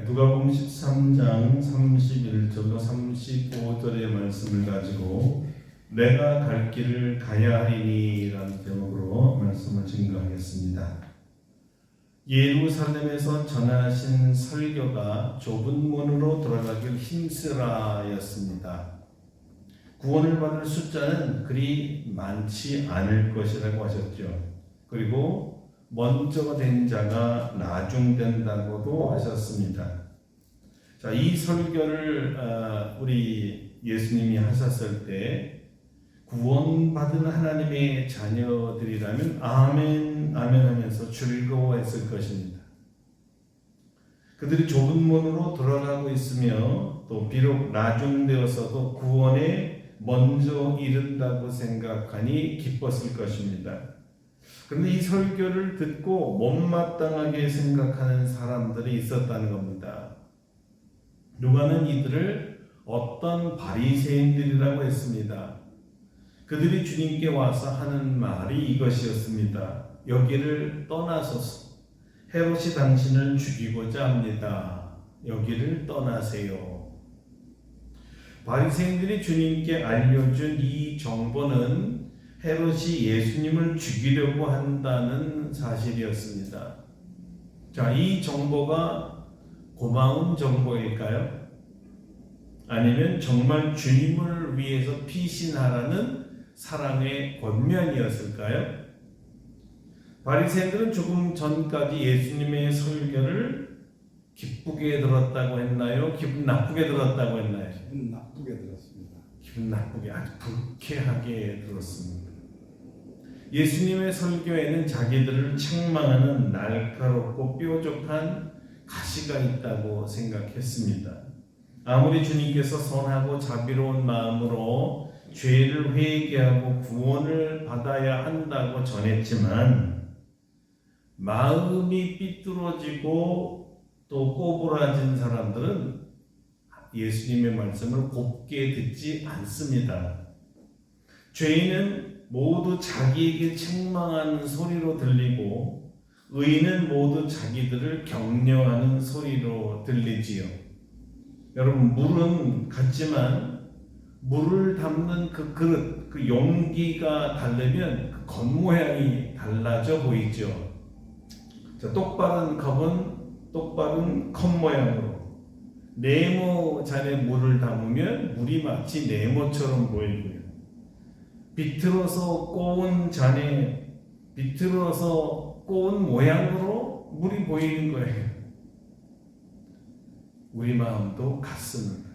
누가복음 13장 31절로 35절의 말씀을 가지고 내가 갈 길을 가야 하리니 라는 제목으로 말씀을 증거하겠습니다. 예루살렘에서 전하신 설교가 좁은 문으로 들어가길 힘쓰라 였습니다. 구원을 받을 숫자는 그리 많지 않을 것이라고 하셨죠. 그리고 먼저 된 자가 나중된다고도 하셨습니다. 자, 이 설교를 우리 예수님이 하셨을 때 구원받은 하나님의 자녀들이라면 아멘 아멘 하면서 즐거워했을 것입니다. 그들이 좁은 문으로 들어가고 있으며 또 비록 나중되었어도 구원에 먼저 이른다고 생각하니 기뻤을 것입니다. 그런데 이 설교를 듣고 못마땅하게 생각하는 사람들이 있었다는 겁니다. 누가는 이들을 어떤 바리새인들이라고 했습니다. 그들이 주님께 와서 하는 말이 이것이었습니다. 여기를 떠나소서. 헤롯이 당신을 죽이고자 합니다. 여기를 떠나세요. 바리새인들이 주님께 알려준 이 정보는 헤롯이 예수님을 죽이려고 한다는 사실이었습니다. 자, 이 정보가 고마운 정보일까요? 아니면 정말 주님을 위해서 피신하라는 사랑의 권면이었을까요? 바리새인들은 조금 전까지 예수님의 설교를 기쁘게 들었다고 했나요? 기분 나쁘게 들었다고 했나요? 기분 나쁘게 들었습니다. 기분 나쁘게, 아주 불쾌하게 들었습니다. 예수님의 설교에는 자기들을 책망하는 날카롭고 뾰족한 가시가 있다고 생각했습니다. 아무리 주님께서 선하고 자비로운 마음으로 죄를 회개하고 구원을 받아야 한다고 전했지만 마음이 삐뚤어지고 또 꼬부라진 사람들은 예수님의 말씀을 곱게 듣지 않습니다. 죄인은 모두 자기에게 책망하는 소리로 들리고 의인은 모두 자기들을 격려하는 소리로 들리지요. 여러분, 물은 같지만 물을 담는 그 그릇, 그 용기가 다르면 그 겉모양이 달라져 보이죠. 자, 똑바른 컵은 똑바른 컵 모양으로, 네모 잔에 물을 담으면 물이 마치 네모처럼 보이고요. 비틀어서 꼬은 잔에 비틀어서 꼬은 모양으로 물이 보이는 거예요. 우리 마음도 같습니다.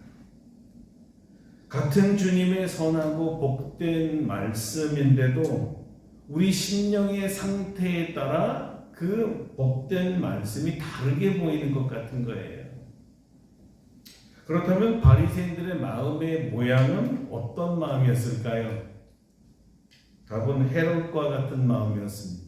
같은 주님의 선하고 복된 말씀인데도 우리 심령의 상태에 따라 그 복된 말씀이 다르게 보이는 것 같은 거예요. 그렇다면 바리새인들의 마음의 모양은 어떤 마음이었을까요? 답은 헤롯과 같은 마음이었습니다.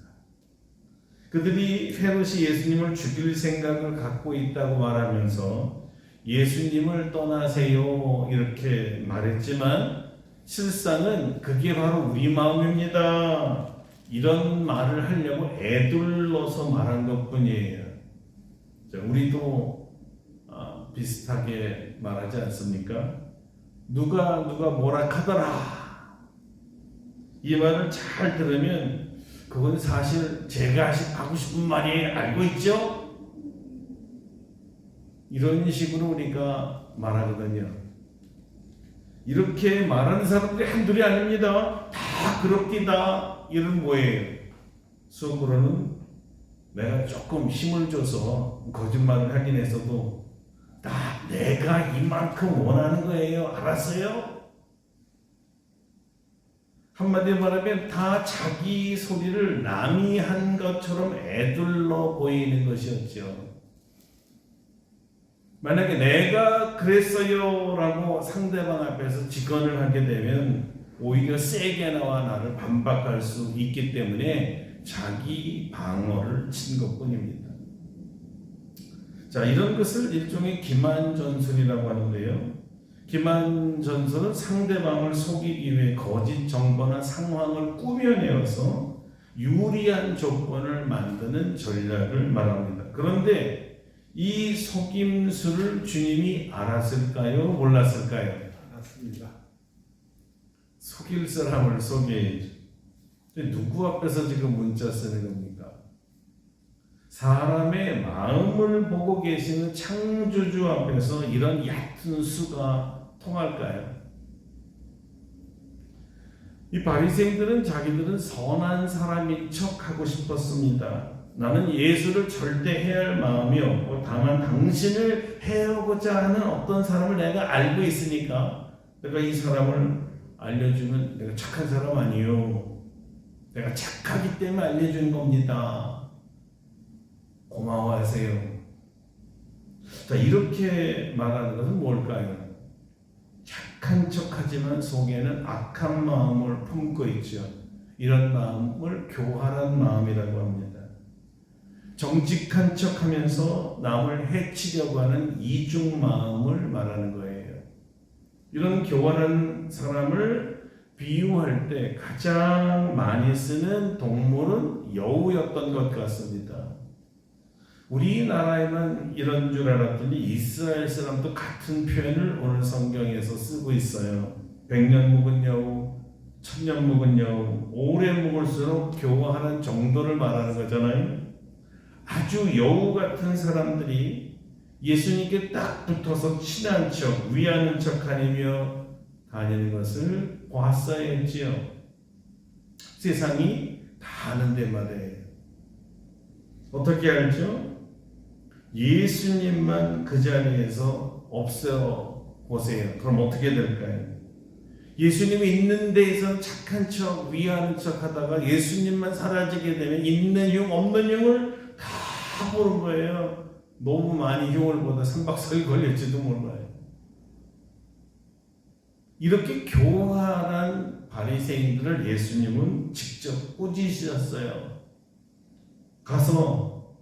그들이 헤롯이 예수님을 죽일 생각을 갖고 있다고 말하면서 예수님을 떠나세요 이렇게 말했지만 실상은 그게 바로 우리 마음입니다. 이런 말을 하려고 애둘러서 말한 것뿐이에요. 자, 우리도 비슷하게 말하지 않습니까? 누가 뭐라 하더라. 이 말을 잘 들으면 그건 사실 제가 하고 싶은 말이에요. 알고 있죠? 이런 식으로 우리가 말하거든요. 이렇게 말하는 사람들이 한둘이 아닙니다. 다 그렇기다. 이런 뭐예요? 속으로는 내가 조금 힘을 줘서 거짓말을 하긴 했어도 내가 이만큼 원하는 거예요. 알았어요? 한마디로 말하면 다 자기 소리를 남이 한 것처럼 애둘러 보이는 것이었죠. 만약에 내가 그랬어요 라고 상대방 앞에서 직언을 하게 되면 오히려 세게 나와 나를 반박할 수 있기 때문에 자기 방어를 친 것뿐입니다. 자, 이런 것을 일종의 기만전술이라고 하는데요. 기만전술은 상대방을 속이기 위해 거짓 정보나 상황을 꾸며내어서 유리한 조건을 만드는 전략을 말합니다. 그런데 이 속임수를 주님이 알았을까요? 몰랐을까요? 알았습니다. 속일 사람을 속여야죠. 누구 앞에서 지금 문자 쓰는 겁니까? 사람의 마음을 보고 계시는 창조주 앞에서 이런 얕은 수가 통할까요? 이 바리새인들은 자기들은 선한 사람인 척 하고 싶었습니다. 나는 예수를 절대 해할 마음이 없고 다만 당신을 해오고자 하는 어떤 사람을 내가 알고 있으니까 내가 이 사람을 알려주면 내가 착한 사람 아니요. 내가 착하기 때문에 알려준 겁니다. 고마워하세요. 자, 이렇게 말하는 것은 뭘까요? 착한 척하지만 속에는 악한 마음을 품고 있죠. 이런 마음을 교활한 마음이라고 합니다. 정직한 척하면서 남을 해치려고 하는 이중 마음을 말하는 거예요. 이런 교활한 사람을 비유할 때 가장 많이 쓰는 동물은 여우였던 것 같습니다. 우리나라에만 이런 줄 알았더니 이스라엘 사람도 같은 표현을 오늘 성경에서 쓰고 있어요. 100년 묵은 여우, 1000년 묵은 여우, 오래 묵을수록 교화하는 정도를 말하는 거잖아요. 아주 여우 같은 사람들이 예수님께 딱 붙어서 친한 척, 위하는 척 하며 다니는 것을 보았어야 했지요. 세상이 다 아는 데마다예요. 어떻게 알죠? 예수님만 그 자리에서 없어 보세요. 그럼 어떻게 될까요? 예수님이 있는 데에서 착한 척, 위하는 척 하다가 예수님만 사라지게 되면 있는 흉, 없는 흉을 다 보는 거예요. 너무 많이 흉을 보다 3박 4일 걸릴지도 몰라요. 이렇게 교활한 바리새인들을 예수님은 직접 꾸짖으셨어요. 가서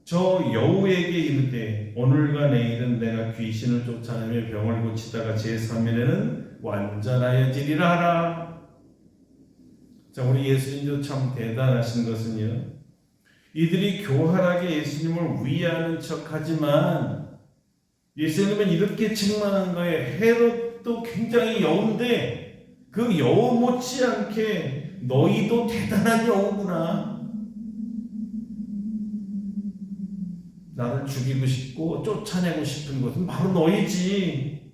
저 여우에게 이르되 오늘과 내일은 내가 귀신을 쫓아내며 병을 고치다가 제3일에는 완전하여지리라 하라. 자, 우리 예수님도 참 대단하신 것은요, 이들이 교활하게 예수님을 위하는 척하지만 예수님은 이렇게 책망한 거예요. 헤롯도 굉장히 여우인데 그 여우 못지않게 너희도 대단한 여우구나. 나를 죽이고 싶고 쫓아내고 싶은 것은 바로 너희지.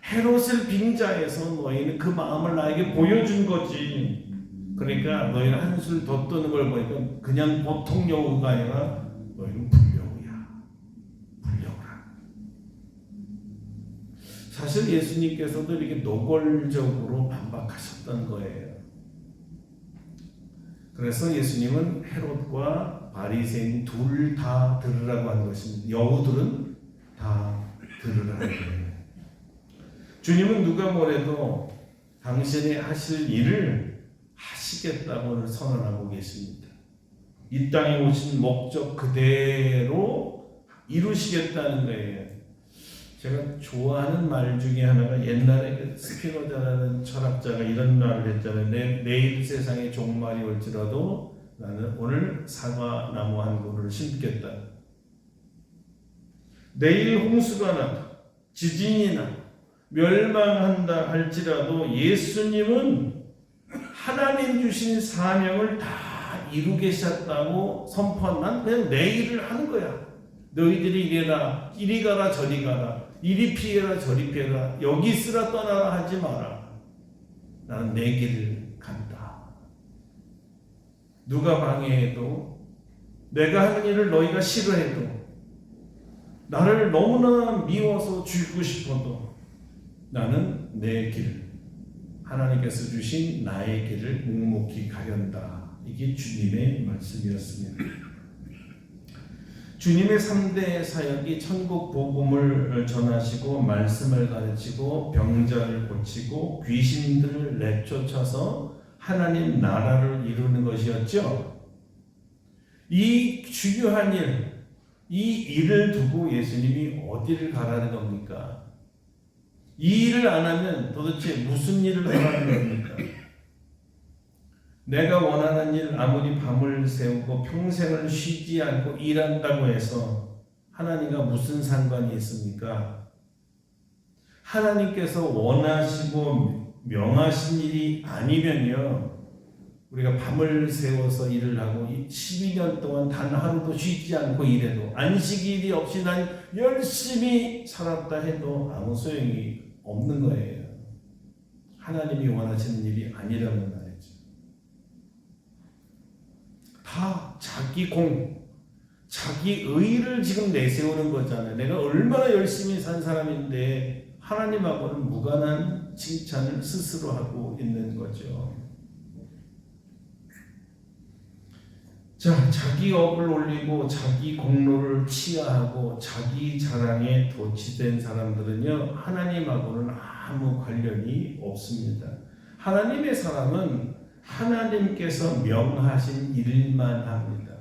헤롯을 빙자해서 너희는 그 마음을 나에게 보여준 거지. 그러니까 너희는 한술 더 뜨는 걸 보니까 그냥 보통 여우가 아니라 너희는 불여우야. 불여우라. 사실 예수님께서도 이렇게 노골적으로 반박하셨던 거예요. 그래서 예수님은 헤롯과 바리새인 둘 다 들으라고 한 것입니다. 여우들은 다 들으라고 해요. 주님은 누가 뭐래도 당신이 하실 일을 하시겠다고 선언하고 계십니다. 이 땅에 오신 목적 그대로 이루시겠다는 거예요. 제가 좋아하는 말 중에 하나가 옛날에 스피노자라는 철학자가 이런 말을 했잖아요. 내일 세상에 종말이 올지라도 나는 오늘 사과나무 한 그루를 심겠다. 내일 홍수가 나도 지진이 나 멸망한다 할지라도 예수님은 하나님 주신 사명을 다 이루겠다고 선포한 난 그냥 내 일을 하는 거야. 너희들이 이래라, 이리 가라 저리 가라, 이리 피해라 저리 피해라, 여기 있으라 떠나라 하지 마라. 나는 내 길을 간다. 누가 방해해도, 내가 하는 일을 너희가 싫어해도, 나를 너무나 미워서 죽이고 싶어도 나는 내 길, 하나님께서 주신 나의 길을 묵묵히 가련다. 이게 주님의 말씀이었습니다. 주님의 3대 사역이 천국 복음을 전하시고 말씀을 가르치고 병자를 고치고 귀신들을 내쫓아서 하나님 나라를 이루는 것이었죠. 이 중요한 일, 이 일을 두고 예수님이 어디를 가라는 겁니까? 이 일을 안 하면 도대체 무슨 일을 하라는 겁니까? 내가 원하는 일, 아무리 밤을 새우고 평생을 쉬지 않고 일한다고 해서 하나님과 무슨 상관이 있습니까? 하나님께서 원하시고 명하신 일이 아니면요, 우리가 밤을 새워서 일을 하고 12년 동안 단 하루도 쉬지 않고 일해도 안식일이 없이 난 열심히 살았다 해도 아무 소용이 없는 거예요. 하나님이 원하시는 일이 아니라는 말이죠. 다 자기 의를 지금 내세우는 거잖아요. 내가 얼마나 열심히 산 사람인데 하나님하고는 무관한 칭찬을 스스로 하고 있는 거죠. 자, 자기 업을 올리고 자기 공로를 치하하고 자기 자랑에 도취된 사람들은요, 하나님하고는 아무 관련이 없습니다. 하나님의 사람은 하나님께서 명하신 일만 합니다.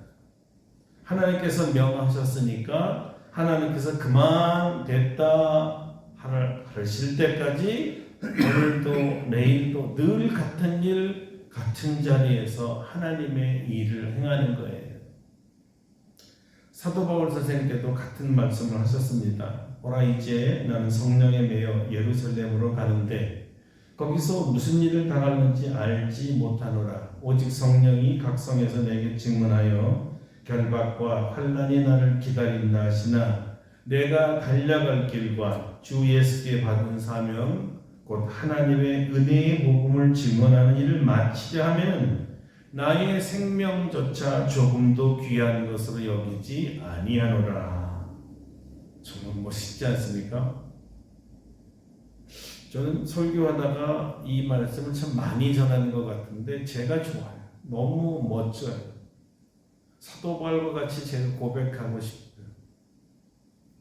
하나님께서 명하셨으니까 하나님께서 그만 됐다 하실 때까지 오늘도 내일도 늘 같은 일 같은 자리에서 하나님의 일을 행하는 거예요. 사도 바울 선생님께도 같은 말씀을 하셨습니다. 보라, 이제 나는 성령에 매여 예루살렘으로 가는데 거기서 무슨 일을 당할는지 알지 못하노라. 오직 성령이 각 성에서 내게 증언하여 결박과 환난이 나를 기다린다 하시나 내가 달려갈 길과 주 예수께 받은 사명 곧 하나님의 은혜의 복음을 증언하는 일을 마치려 하면 나의 생명조차 조금도 귀한 것으로 여기지 아니하노라. 정말 멋있지 않습니까? 저는 설교하다가 이 말씀을 참 많이 전하는 것 같은데 제가 좋아요. 너무 멋져요. 사도 바울과 같이 제가 고백하고 싶어요.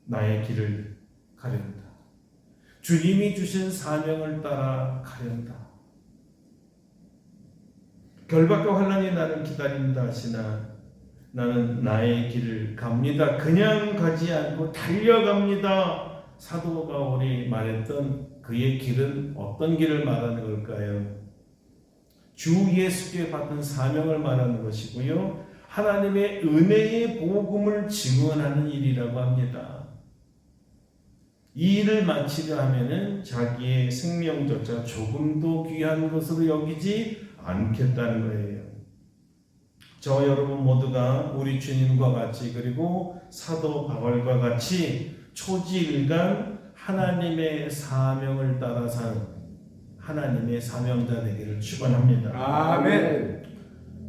나의 길을 가련다. 주님이 주신 사명을 따라 가련다. 결박과 환난이 나를 기다린다 하시나 나는 나의 길을 갑니다. 그냥 가지 않고 달려갑니다. 사도 바울이 말했던 그의 길은 어떤 길을 말하는 걸까요? 주 예수께 받은 사명을 말하는 것이고요, 하나님의 은혜의 복음을 증언하는 일이라고 합니다. 이 일을 마치려 하면은 자기의 생명조차 조금도 귀한 것으로 여기지 않겠다는 거예요. 저 여러분 모두가 우리 주님과 같이 그리고 사도 바울과 같이 초지일간 하나님의 사명을 따라 사는 하나님의 사명자 되기를 축원합니다. 아멘.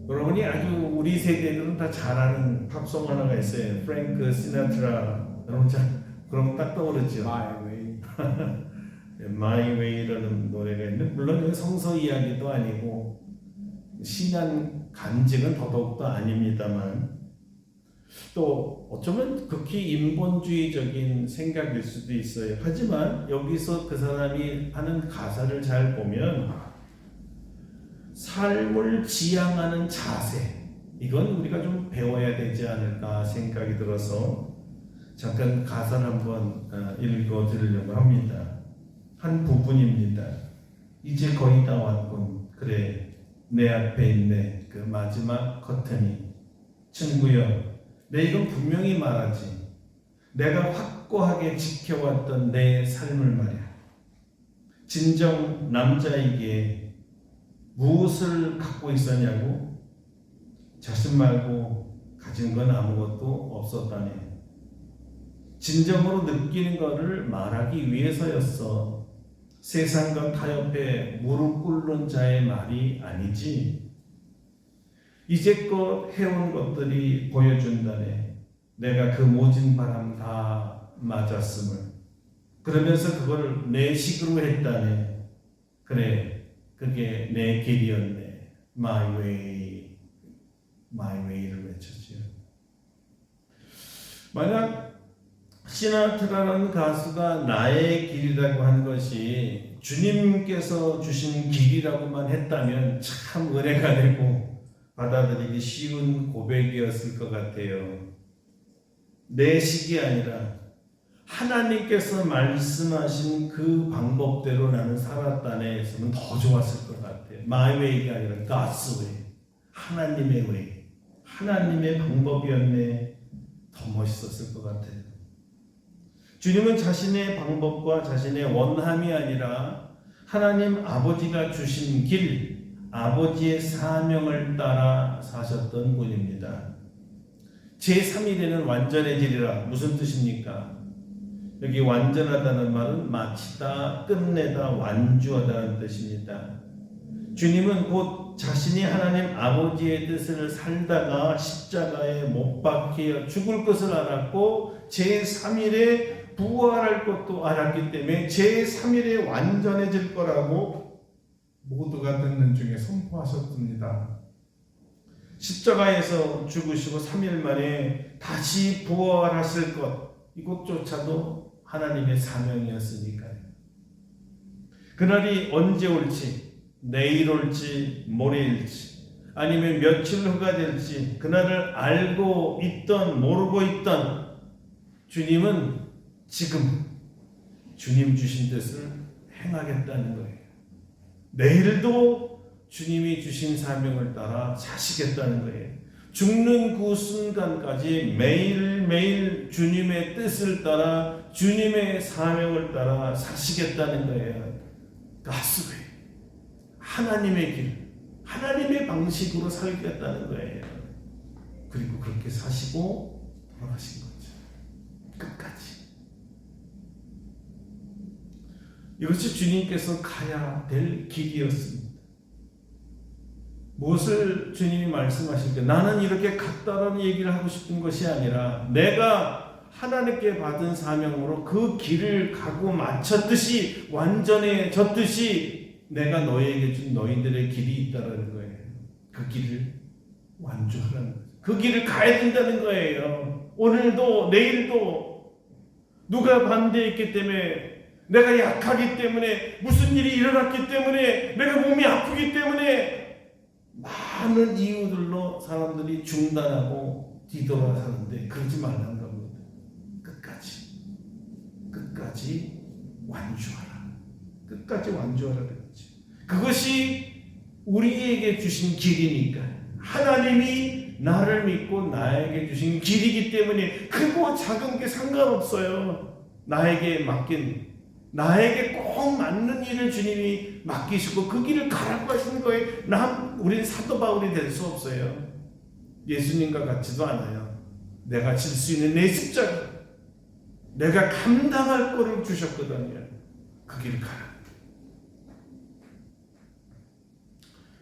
여러분이 아주 우리 세대들은 다 잘 아는 팝송 하나가 있어요. 프랭크 시나트라. 여러분 잘 그럼 딱 떠오르죠. My way. My Way라는 노래가 있는데 물론 성서 이야기도 아니고 신앙 간증은 더더욱도 아닙니다만 또 어쩌면 극히 인본주의적인 생각일 수도 있어요. 하지만 여기서 그 사람이 하는 가사를 잘 보면 삶을 지향하는 자세, 이건 우리가 좀 배워야 되지 않을까 생각이 들어서 잠깐 가사를 한번 읽어 드리려고 합니다. 한 부분입니다. 이제 거의 다 왔군. 그래, 내 앞에 있네. 그 마지막 커튼이. 친구여, 내 이건 분명히 말하지. 내가 확고하게 지켜왔던 내 삶을 말이야. 진정 남자에게 무엇을 갖고 있었냐고? 자신 말고 가진 건 아무것도 없었다네. 진정으로 느끼는 것을 말하기 위해서였어. 세상과 타협해 무릎 꿇는 자의 말이 아니지. 이제껏 해온 것들이 보여준다네. 내가 그 모진 바람 다 맞았음을. 그러면서 그걸 내 식으로 했다네. 그래, 그게 내 길이었네. My way, my way를 외쳤지요. 만약 시나트라라는 가수가 나의 길이라고 한 것이 주님께서 주신 길이라고만 했다면 참 은혜가 되고 받아들이기 쉬운 고백이었을 것 같아요. 내 식이 아니라 하나님께서 말씀하신 그 방법대로 나는 살았다네 했으면 더 좋았을 것 같아요. My way가 아니라 God's way, 하나님의 way, 하나님의 방법이었네. 더 멋있었을 것 같아요. 주님은 자신의 방법과 자신의 원함이 아니라 하나님 아버지가 주신 길, 아버지의 사명을 따라 사셨던 분입니다. 제3일에는 완전해지리라. 무슨 뜻입니까? 여기 완전하다는 말은 마치다, 끝내다, 완주하다는 뜻입니다. 주님은 곧 자신이 하나님 아버지의 뜻을 살다가 십자가에 못 박혀 죽을 것을 알았고 제3일에 부활할 것도 알았기 때문에 제3일에 완전해질 거라고 모두가 듣는 중에 선포하셨습니다. 십자가에서 죽으시고 3일 만에 다시 부활하실 것, 이것조차도 하나님의 사명이었으니까요. 그날이 언제 올지, 내일 올지, 모레일지, 아니면 며칠 후가 될지, 그날을 알고 있던 모르고 있던 주님은 지금 주님 주신 뜻을 행하겠다는 거예요. 내일도 주님이 주신 사명을 따라 사시겠다는 거예요. 죽는 그 순간까지 매일매일 주님의 뜻을 따라 주님의 사명을 따라 사시겠다는 거예요. 가스웨이, 하나님의 길, 하나님의 방식으로 살겠다는 거예요. 그리고 그렇게 사시고 돌아가신 거죠. 끝까지. 이것이 주님께서 가야 될 길이었습니다. 무엇을 주님이 말씀하실 때 나는 이렇게 갔다라는 얘기를 하고 싶은 것이 아니라 내가 하나님께 받은 사명으로 그 길을 가고 마쳤듯이 완전해졌듯이 내가 너희에게 준 너희들의 길이 있다라는 거예요. 그 길을 완주하라는 거예요. 그 길을 가야 된다는 거예요. 오늘도 내일도 누가 반대했기 때문에 내가 약하기 때문에 무슨 일이 일어났기 때문에 내가 몸이 아프기 때문에 많은 이유들로 사람들이 중단하고 뒤돌아 사는데 그러지 말라는 겁니다. 끝까지 완주하라. 끝까지 완주하라 그랬지. 그것이 우리에게 주신 길이니까 하나님이 나를 믿고 나에게 주신 길이기 때문에 크고 작은 게 상관없어요. 나에게 맡긴 나에게 꼭 맞는 일을 주님이 맡기시고 그 길을 가라고 하시는 거예요. 우리는 사도 바울이 될 수 없어요. 예수님과 같지도 않아요. 내가 질 수 있는 내 십자가, 내가 감당할 거를 주셨거든요. 그 길을 가라.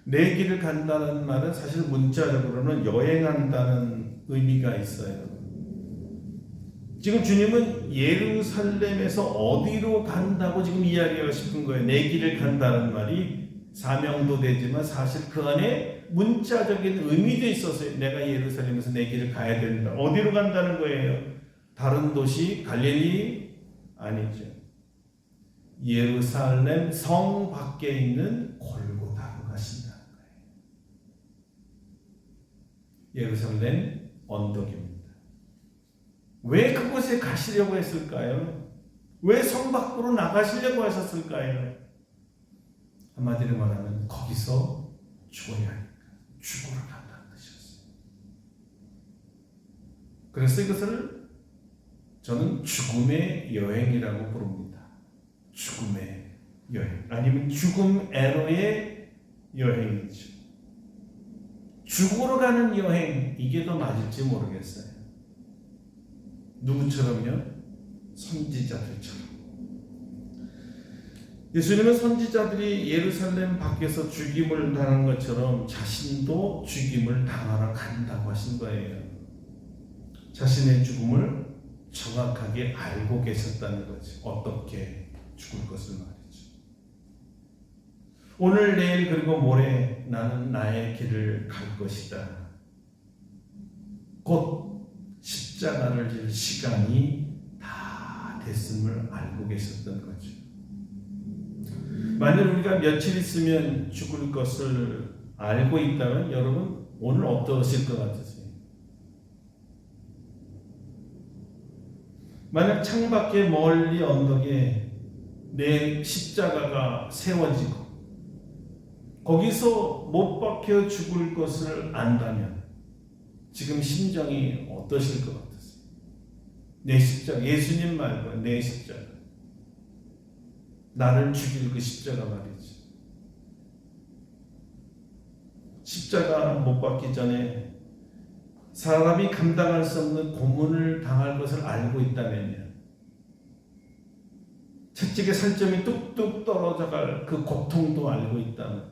내 길을 간다는 말은 사실 문자적으로는 여행한다는 의미가 있어요. 지금 주님은 예루살렘에서 어디로 간다고 지금 이야기하고 싶은 거예요. 내 길을 간다는 말이 사명도 되지만 사실 그 안에 문자적인 의미도 있었어요. 내가 예루살렘에서 내 길을 가야 된다. 어디로 간다는 거예요? 다른 도시 갈릴리 아니죠. 예루살렘 성 밖에 있는 골고다로 가신다는 거예요. 예루살렘 언덕입니다. 왜 그곳에 가시려고 했을까요? 왜 성 밖으로 나가시려고 하셨을까요? 한마디로 말하면 거기서 죽어야 하니까 죽으러 간다는 뜻이었어요. 그래서 이것을 저는 죽음의 여행이라고 부릅니다. 죽음의 여행 아니면 죽음애로의 여행이죠. 죽으러 가는 여행, 이게 더 맞을지 모르겠어요. 누구처럼요? 선지자들처럼. 예수님은 선지자들이 예루살렘 밖에서 죽임을 당한 것처럼 자신도 죽임을 당하러 간다고 하신 거예요. 자신의 죽음을 정확하게 알고 계셨다는 거죠. 어떻게 죽을 것을 말이죠. 오늘, 내일, 그리고 모레 나는 나의 길을 갈 것이다. 곧 십자가를 질 시간이 다 됐음을 알고 계셨던 거죠. 만약 우리가 며칠 있으면 죽을 것을 알고 있다면 여러분 오늘 어떠실 것 같으세요? 만약 창밖에 멀리 언덕에 내 십자가가 세워지고 거기서 못 박혀 죽을 것을 안다면 지금 심정이 어떠실 것 같으세요? 내 십자가, 예수님 말고 내 십자가. 나를 죽일 그 십자가 말이지. 십자가 못 박기 전에 사람이 감당할 수 없는 고문을 당할 것을 알고 있다면요, 채찍의 살점이 뚝뚝 떨어져갈 그 고통도 알고 있다면,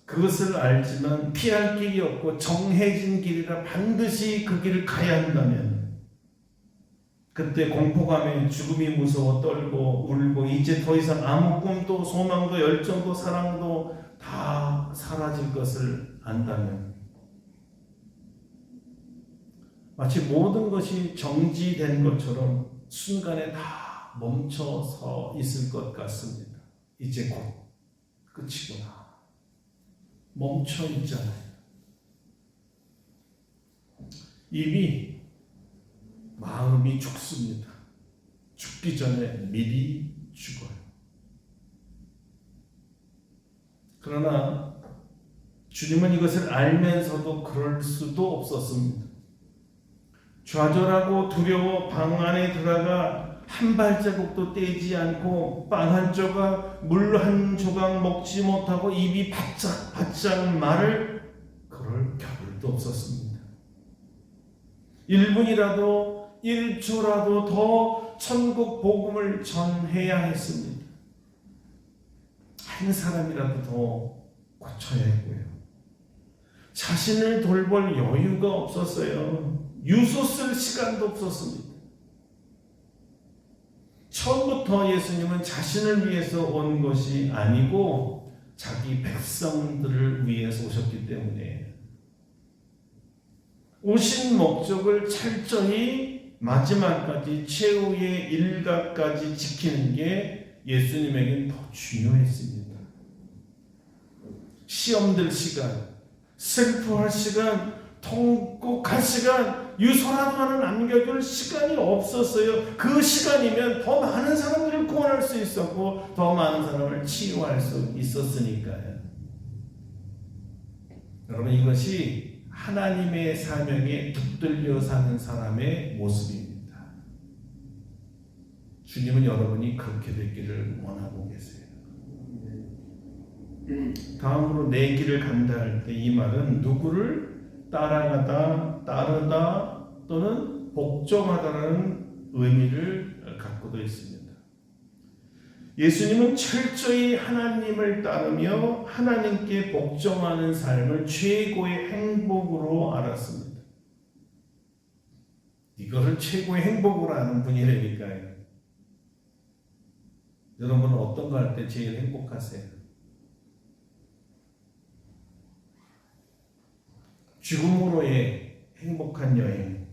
그것을 알지만 피할 길이 없고 정해진 길이라 반드시 그 길을 가야 한다면, 그때 공포감에 죽음이 무서워 떨고 울고 이제 더 이상 아무 꿈도 소망도 열정도 사랑도 다 사라질 것을 안다면, 마치 모든 것이 정지된 것처럼 순간에 다 멈춰서 있을 것 같습니다. 이제 곧 끝이구나. 멈춰 있잖아요. 이미 마음이 죽습니다. 죽기 전에 미리 죽어요. 그러나 주님은 이것을 알면서도 그럴 수도 없었습니다. 좌절하고 두려워 방 안에 들어가 한 발자국도 떼지 않고 빵 한 조각, 물 한 조각 먹지 못하고 입이 바짝바짝 마를 그럴 겨를도 없었습니다. 1분이라도 1초라도 더 천국 복음을 전해야 했습니다. 한 사람이라도 더 고쳐야 했고요. 자신을 돌볼 여유가 없었어요. 유서 쓸 시간도 없었습니다. 처음부터 예수님은 자신을 위해서 온 것이 아니고 자기 백성들을 위해서 오셨기 때문에 오신 목적을 철저히 마지막까지 최후의 일각까지 지키는 게 예수님에겐 더 중요했습니다. 시험들 시간, 슬퍼할 시간, 통곡할 시간, 유서라도 하나 남겨줄 시간이 없었어요. 그 시간이면 더 많은 사람들을 구원할 수 있었고 더 많은 사람을 치유할 수 있었으니까요. 여러분, 이것이 하나님의 사명에 붙들려 사는 사람의 모습입니다. 주님은 여러분이 그렇게 되기를 원하고 계세요. 다음으로 내 길을 간다 할 때 이 말은 누구를 따라가다, 따르다 또는 복종하다라는 의미를 갖고도 있습니다. 예수님은 철저히 하나님을 따르며 하나님께 복종하는 삶을 최고의 행복으로 알았습니다. 이거를 최고의 행복으로 아는 분이라니까요. 여러분은 어떤 거 할 때 제일 행복하세요? 죽음으로의 행복한 여행.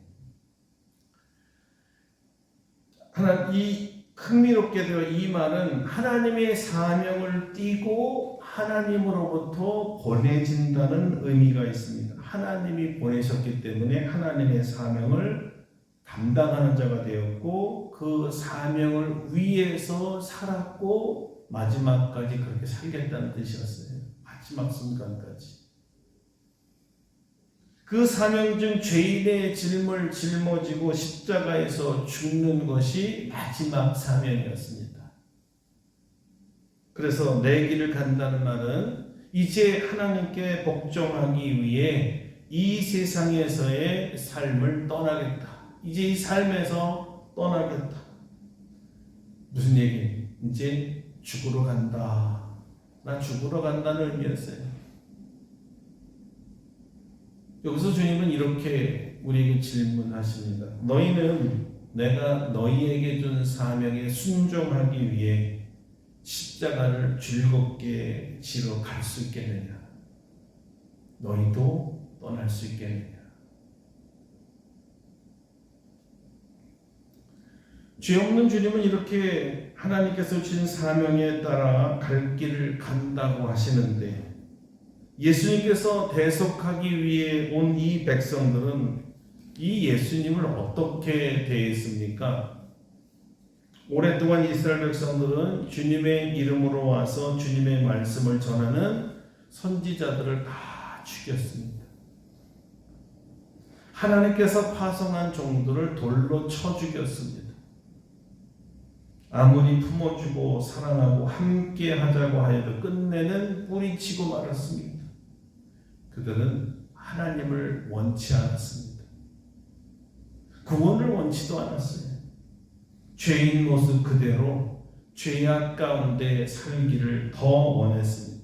이 흥미롭게도 이 말은 하나님의 사명을 띠고 하나님으로부터 보내진다는 의미가 있습니다. 하나님이 보내셨기 때문에 하나님의 사명을 담당하는 자가 되었고 그 사명을 위해서 살았고 마지막까지 그렇게 살겠다는 뜻이었어요. 마지막 순간까지. 그 사명 중 죄인의 짐을 짊어지고 십자가에서 죽는 것이 마지막 사명이었습니다. 그래서 내 길을 간다는 말은 이제 하나님께 복종하기 위해 이 세상에서의 삶을 떠나겠다. 이제 이 삶에서 떠나겠다. 무슨 얘기예요? 이제 죽으러 간다. 나 죽으러 간다는 의미였어요. 여기서 주님은 이렇게 우리에게 질문하십니다. 너희는 내가 너희에게 준 사명에 순종하기 위해 십자가를 즐겁게 지러 갈 수 있겠느냐? 너희도 떠날 수 있겠느냐? 죄 없는 주님은 이렇게 하나님께서 주신 사명에 따라 갈 길을 간다고 하시는데 예수님께서 대속하기 위해 온 이 백성들은 이 예수님을 어떻게 대했습니까? 오랫동안 이스라엘 백성들은 주님의 이름으로 와서 주님의 말씀을 전하는 선지자들을 다 죽였습니다. 하나님께서 파송한 종들을 돌로 쳐 죽였습니다. 아무리 품어주고 사랑하고 함께 하자고 하여도 끝내는 뿌리치고 말았습니다. 그들은 하나님을 원치 않았습니다. 구원을 원치도 않았어요. 죄인 모습 그대로 죄악 가운데 살기를 더 원했습니다.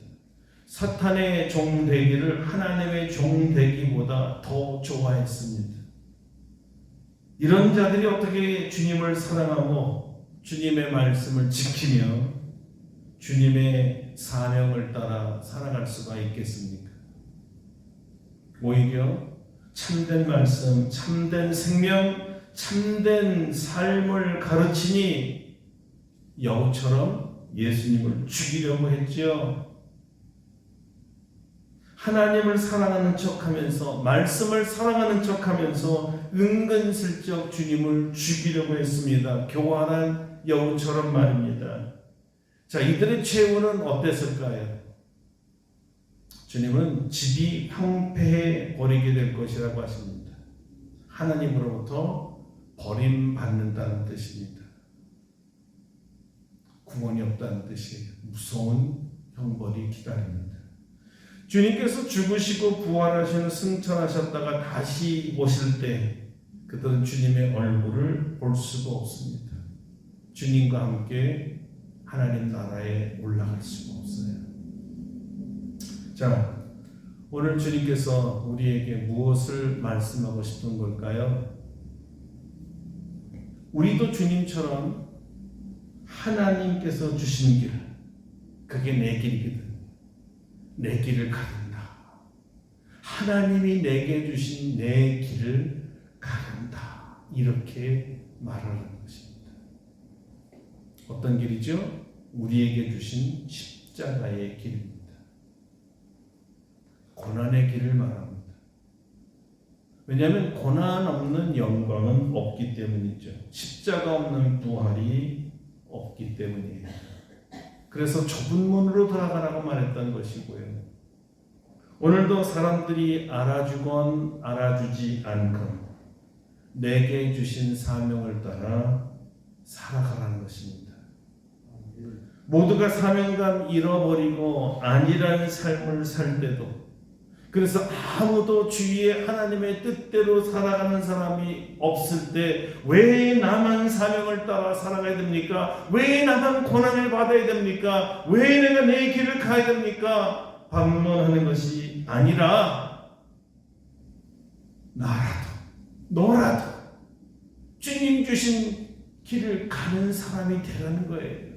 사탄의 종 되기를 하나님의 종 되기보다 더 좋아했습니다. 이런 자들이 어떻게 주님을 사랑하고 주님의 말씀을 지키며 주님의 사명을 따라 살아갈 수가 있겠습니까? 오히려 참된 말씀, 참된 생명, 참된 삶을 가르치니 여우처럼 예수님을 죽이려고 했지요. 하나님을 사랑하는 척하면서 말씀을 사랑하는 척하면서 은근슬쩍 주님을 죽이려고 했습니다. 교활한 여우처럼 말입니다. 자, 이들의 최후는 어땠을까요? 주님은 집이 황폐해 버리게 될 것이라고 하십니다. 하나님으로부터 버림받는다는 뜻입니다. 구원이 없다는 뜻이에요. 무서운 형벌이 기다립니다. 주님께서 죽으시고 부활하시는 승천하셨다가 다시 오실 때 그들은 주님의 얼굴을 볼 수가 없습니다. 주님과 함께 하나님 나라에 올라갈 수가 없어요. 자, 오늘 주님께서 우리에게 무엇을 말씀하고 싶은 걸까요? 우리도 주님처럼 하나님께서 주신 길, 그게 내 길이거든. 내 길을 가른다. 하나님이 내게 주신 내 길을 가른다. 이렇게 말하는 것입니다. 어떤 길이죠? 우리에게 주신 십자가의 길입니다. 고난의 길을 말합니다. 왜냐하면 고난 없는 영광은 없기 때문이죠. 십자가 없는 부활이 없기 때문이에요. 그래서 좁은 문으로 들어가라고 말했던 것이고요. 오늘도 사람들이 알아주건 알아주지 않건 내게 주신 사명을 따라 살아가라는 것입니다. 모두가 사명감 잃어버리고 아니라는 삶을 살 때도, 그래서 아무도 주위에 하나님의 뜻대로 살아가는 사람이 없을 때 왜 나만 사명을 따라 살아가야 됩니까? 왜 나만 고난을 받아야 됩니까? 왜 내가 내 길을 가야 됩니까? 반문하는 것이 아니라 나라도 너라도 주님 주신 길을 가는 사람이 되라는 거예요.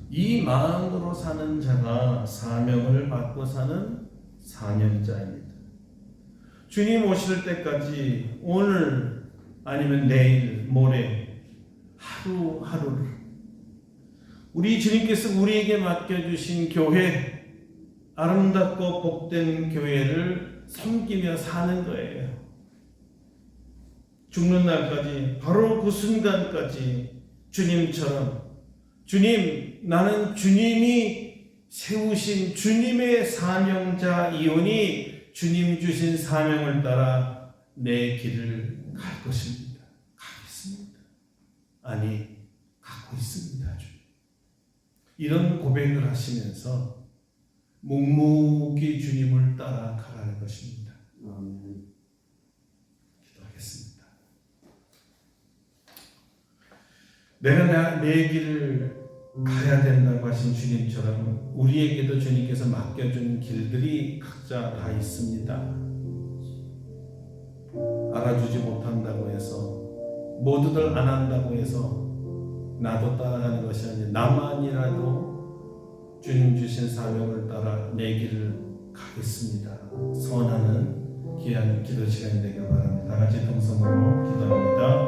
이 마음으로 사는 자가 사명을 받고 사는 사명자입니다. 주님 오실 때까지 오늘 아니면 내일, 모레 하루하루를 우리 주님께서 우리에게 맡겨주신 교회, 아름답고 복된 교회를 섬기며 사는 거예요. 죽는 날까지, 바로 그 순간까지 주님처럼, 주님, 나는 주님이 세우신 주님의 사명자이오니 주님 주신 사명을 따라 내 길을 갈 것입니다. 가겠습니다. 아니, 가고 있습니다. 주님. 이런 고백을 하시면서 묵묵히 주님을 따라가라는 것입니다. 기도하겠습니다. 내가 내 길을 가야 된다고 하신 주님처럼 우리에게도 주님께서 맡겨준 길들이 각자 다 있습니다. 알아주지 못한다고 해서, 모두들 안 한다고 해서 나도 따라가는 것이 아니라 나만이라도 주님 주신 사명을 따라 내 길을 가겠습니다. 선하는 귀한 기도 시간이 되길 바랍니다. 다 같이 동성으로 기도합니다.